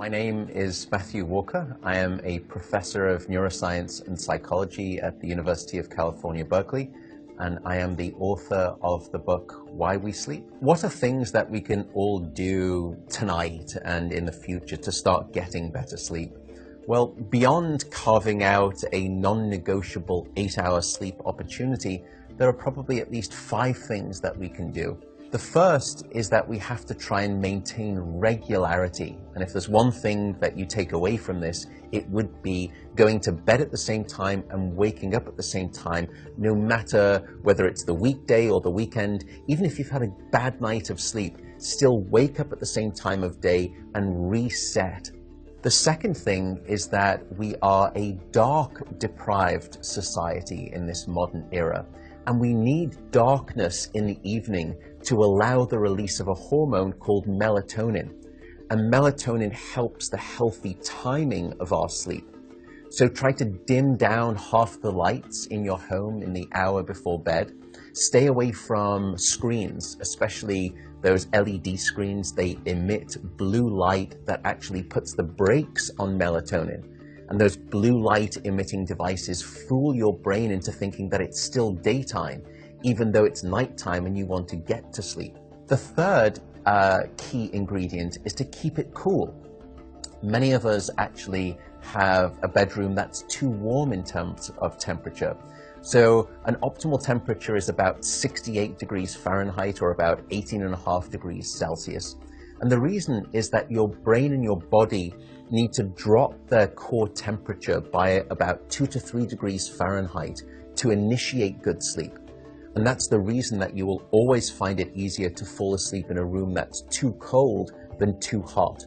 My name is Matthew Walker. I am a professor of neuroscience and psychology at the University of California, Berkeley, and I am the author of the book, Why We Sleep. What are things that we can all do tonight and in the future to start getting better sleep? Well, beyond carving out a non-negotiable 8-hour sleep opportunity, there are probably at least 5 things that we can do. The first is that we have to try and maintain regularity. And if there's one thing that you take away from this, it would be going to bed at the same time and waking up at the same time, no matter whether it's the weekday or the weekend. Even if you've had a bad night of sleep, still wake up at the same time of day and reset. The second thing is that we are a dark-deprived society in this modern era, and we need darkness in the evening to allow the release of a hormone called melatonin. And melatonin helps the healthy timing of our sleep. So try to dim down half the lights in your home in the hour before bed. Stay away from screens, especially those LED screens. They emit blue light that actually puts the brakes on melatonin. And those blue light emitting devices fool your brain into thinking that it's still daytime, even though it's nighttime and you want to get to sleep. The third key ingredient is to keep it cool. Many of us actually have a bedroom that's too warm in terms of temperature. So an optimal temperature is about 68 degrees Fahrenheit or about 18.5 degrees Celsius. And the reason is that your brain and your body need to drop their core temperature by about 2 to 3 degrees Fahrenheit to initiate good sleep. And that's the reason that you will always find it easier to fall asleep in a room that's too cold than too hot.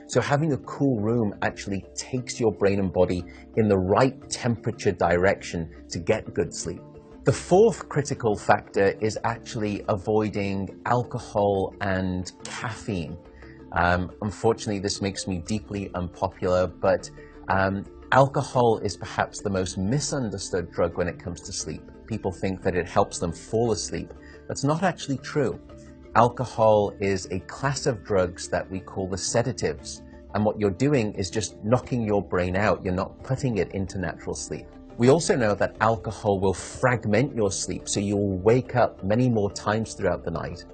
So having a cool room actually takes your brain and body in the right temperature direction to get good sleep. The fourth critical factor is actually avoiding alcohol and caffeine. Unfortunately, this makes me deeply unpopular, but alcohol is perhaps the most misunderstood drug when it comes to sleep. People think that it helps them fall asleep. That's not actually true. Alcohol is a class of drugs that we call the sedatives. And what you're doing is just knocking your brain out. You're not putting it into natural sleep. We also know that alcohol will fragment your sleep, so you'll wake up many more times throughout the night.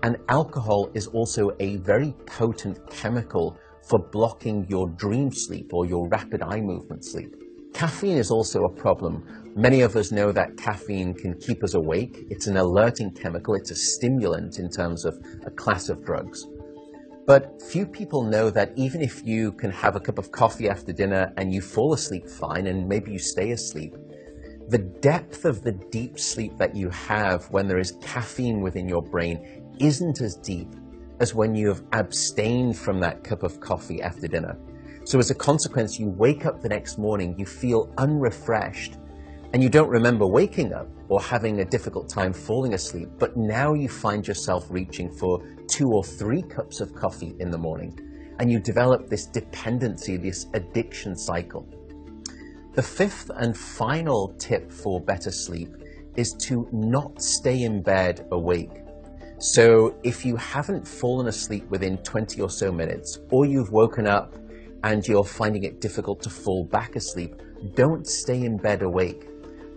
And alcohol is also a very potent chemical for blocking your dream sleep or your rapid eye movement sleep. Caffeine is also a problem. Many of us know that caffeine can keep us awake. It's an alerting chemical. It's a stimulant in terms of a class of drugs. But few people know that even if you can have a cup of coffee after dinner and you fall asleep fine and maybe you stay asleep, the depth of the deep sleep that you have when there is caffeine within your brain isn't as deep as when you have abstained from that cup of coffee after dinner. So as a consequence, you wake up the next morning, you feel unrefreshed, and you don't remember waking up or having a difficult time falling asleep, but now you find yourself reaching for 2 or 3 cups of coffee in the morning, and you develop this dependency, this addiction cycle. The fifth and final tip for better sleep is to not stay in bed awake. So if you haven't fallen asleep within 20 or so minutes, or you've woken up and you're finding it difficult to fall back asleep, don't stay in bed awake.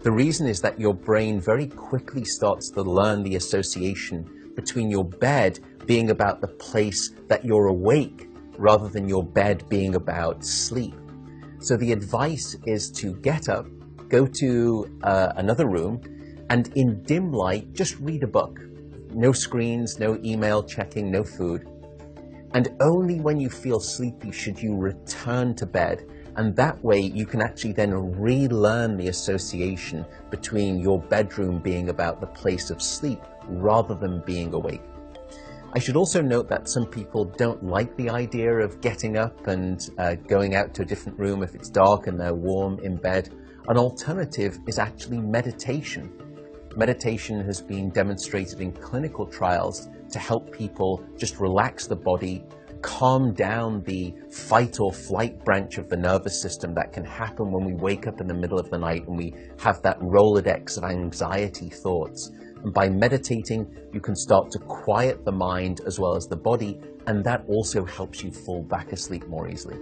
The reason is that your brain very quickly starts to learn the association between your bed being about the place that you're awake rather than your bed being about sleep. So the advice is to get up, go to another room, and in dim light, just read a book. No screens, no email checking, no food. And only when you feel sleepy should you return to bed. And that way you can actually then relearn the association between your bedroom being about the place of sleep rather than being awake. I should also note that some people don't like the idea of getting up and going out to a different room if it's dark and they're warm in bed. An alternative is actually meditation. Meditation has been demonstrated in clinical trials to help people just relax the body, calm down the fight or flight branch of the nervous system that can happen when we wake up in the middle of the night and we have that Rolodex of anxiety thoughts. And by meditating, you can start to quiet the mind as well as the body, and that also helps you fall back asleep more easily.